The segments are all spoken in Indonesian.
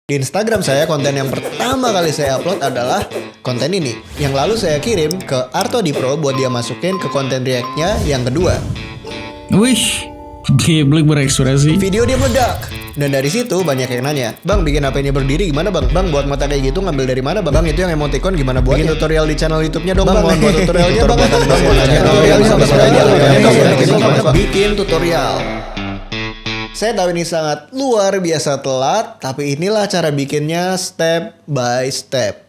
Di Instagram saya, konten yang pertama kali saya upload adalah konten ini, yang lalu saya kirim ke Artodipro buat dia masukin ke konten react-nya yang kedua. Wih, geblek berekspresi. Video dia meledak. Dan dari situ banyak yang nanya, "Bang, bikin HP-nya berdiri gimana, Bang? Bang, buat mata kayak gitu ngambil dari mana, Bang? Bang, itu yang emoticon gimana buat? Bikin tutorial di channel YouTube-nya dong, Bang. Mohon buat tutorialnya, Bang. Bikin tutorial. Saya tahu ini sangat luar biasa telat, tapi inilah cara bikinnya step by step.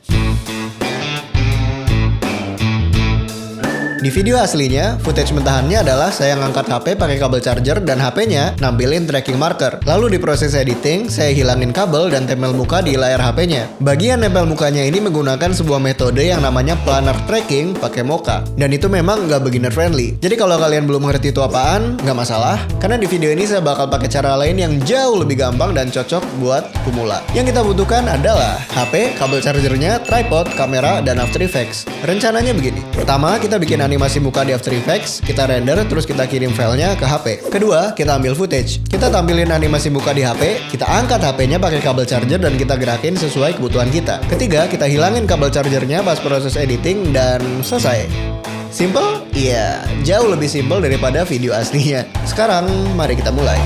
Di video aslinya, footage mentahannya adalah saya ngangkat HP pakai kabel charger dan HP-nya nampilin tracking marker. Lalu di proses editing, saya hilangin kabel dan tempel muka di layar HP-nya. Bagian nempel mukanya ini menggunakan sebuah metode yang namanya planar tracking pakai Mocha. Dan itu memang nggak beginner friendly. Jadi kalau kalian belum mengerti itu apaan, nggak masalah. Karena di video ini saya bakal pakai cara lain yang jauh lebih gampang dan cocok buat pemula. Yang kita butuhkan adalah HP, kabel chargernya, tripod, kamera, dan After Effects. Rencananya begini. Pertama, kita bikin animasi muka di After Effects, kita render, terus kita kirim filenya ke HP. Kedua, kita ambil footage. Kita tampilin animasi muka di HP, kita angkat HP-nya pakai kabel charger dan kita gerakin sesuai kebutuhan kita. Ketiga, kita hilangin kabel chargernya pas proses editing dan selesai. Simple? Iya, jauh lebih simple daripada video aslinya. Sekarang, mari kita mulai.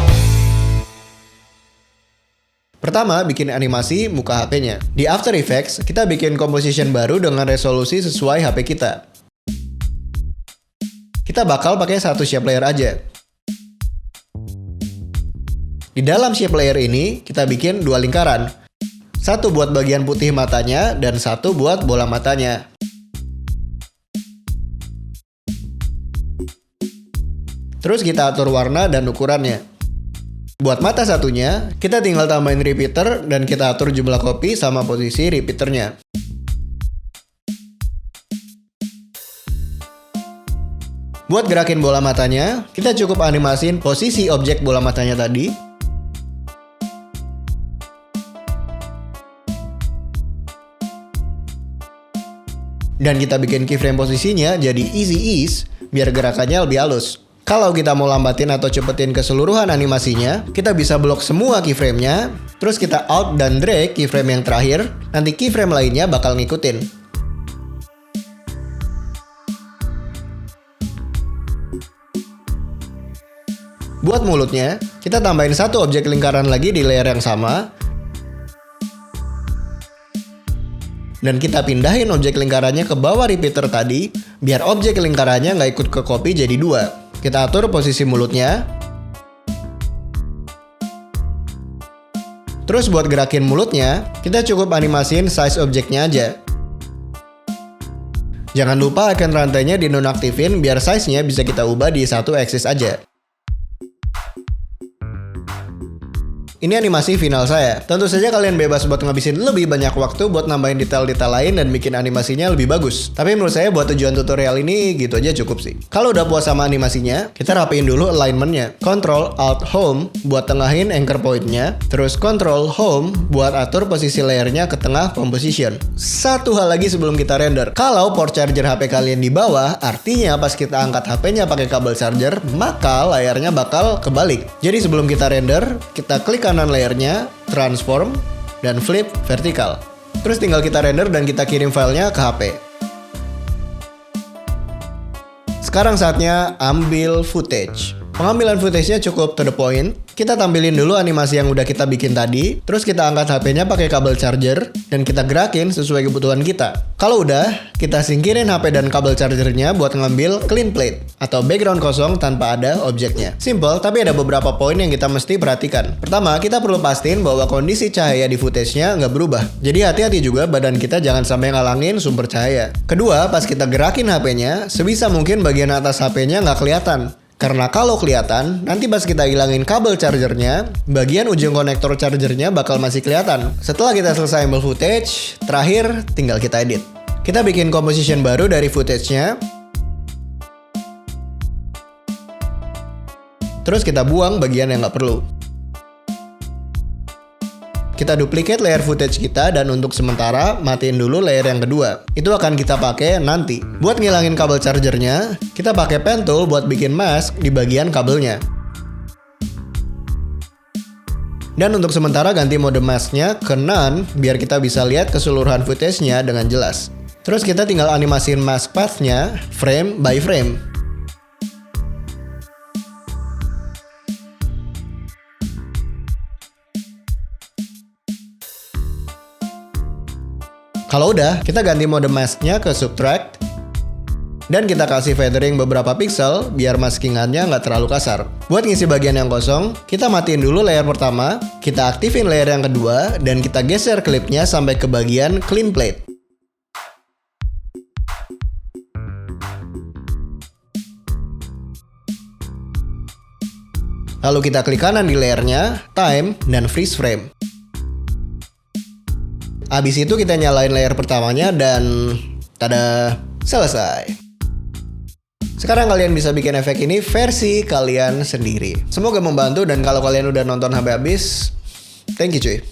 Pertama, bikin animasi muka HP-nya. Di After Effects, kita bikin composition baru dengan resolusi sesuai HP kita. Kita bakal pakai satu shape layer aja. Di dalam shape layer ini, kita bikin dua lingkaran. Satu buat bagian putih matanya, dan satu buat bola matanya. Terus kita atur warna dan ukurannya. Buat mata satunya, kita tinggal tambahin repeater, dan kita atur jumlah copy sama posisi repeaternya. Buat gerakin bola matanya, kita cukup animasiin posisi objek bola matanya tadi. Dan kita bikin keyframe posisinya jadi easy ease, biar gerakannya lebih halus. Kalau kita mau lambatin atau cepetin keseluruhan animasinya, kita bisa blok semua keyframe-nya, terus kita alt dan drag keyframe yang terakhir, nanti keyframe lainnya bakal ngikutin. Buat mulutnya, kita tambahin satu objek lingkaran lagi di layer yang sama. Dan kita pindahin objek lingkarannya ke bawah repeater tadi, biar objek lingkarannya nggak ikut ke copy jadi dua. Kita atur posisi mulutnya. Terus buat gerakin mulutnya, kita cukup animasiin size objeknya aja. Jangan lupa icon rantainya dinonaktifin biar size-nya bisa kita ubah di satu axis aja. Ini animasi final saya. Tentu saja kalian bebas buat ngabisin lebih banyak waktu buat nambahin detail-detail lain dan bikin animasinya lebih bagus. Tapi menurut saya buat tujuan tutorial ini gitu aja cukup sih. Kalau udah puas sama animasinya, kita rapiin dulu alignmentnya. Ctrl Alt Home buat tengahin anchor point-nya. Terus Ctrl Home buat atur posisi layernya ke tengah composition. Satu hal lagi sebelum kita render. Kalau port charger HP kalian di bawah, artinya pas kita angkat HP-nya pakai kabel charger, maka layarnya bakal kebalik. Jadi sebelum kita render, kita klik kanan layernya, transform, dan flip vertikal. Terus tinggal kita render dan kita kirim filenya ke HP. Sekarang saatnya ambil footage. Pengambilan footage-nya cukup to the point. Kita tampilin dulu animasi yang udah kita bikin tadi, terus kita angkat HP-nya pakai kabel charger, dan kita gerakin sesuai kebutuhan kita. Kalau udah, kita singkirin HP dan kabel chargernya buat ngambil clean plate, atau background kosong tanpa ada objeknya. Simple, tapi ada beberapa poin yang kita mesti perhatikan. Pertama, kita perlu pastiin bahwa kondisi cahaya di footage-nya nggak berubah. Jadi hati-hati juga badan kita jangan sampai ngalangin sumber cahaya. Kedua, pas kita gerakin HP-nya, sebisa mungkin bagian atas HP-nya nggak kelihatan. Karena kalau kelihatan, nanti pas kita hilangin kabel chargernya, bagian ujung konektor chargernya bakal masih kelihatan. Setelah kita selesai ambil footage, terakhir tinggal kita edit. Kita bikin composition baru dari footage-nya. Terus kita buang bagian yang nggak perlu. Kita duplicate layer footage kita dan untuk sementara matiin dulu layer yang kedua. Itu akan kita pakai nanti. Buat ngilangin kabel chargernya, kita pakai pen tool buat bikin mask di bagian kabelnya. Dan untuk sementara ganti mode masknya ke none biar kita bisa lihat keseluruhan footage-nya dengan jelas. Terus kita tinggal animasiin mask path-nya frame by frame. Kalau udah, kita ganti mode mask-nya ke subtract. Dan kita kasih feathering beberapa pixel biar maskingannya nggak terlalu kasar. Buat ngisi bagian yang kosong, kita matiin dulu layer pertama, kita aktifin layer yang kedua, dan kita geser klipnya sampai ke bagian clean plate. Lalu kita klik kanan di layernya, time, dan freeze frame. Abis itu kita nyalain layer pertamanya dan tada, selesai. Sekarang kalian bisa bikin efek ini versi kalian sendiri. Semoga membantu dan kalau kalian udah nonton sampai habis, thank you cuy.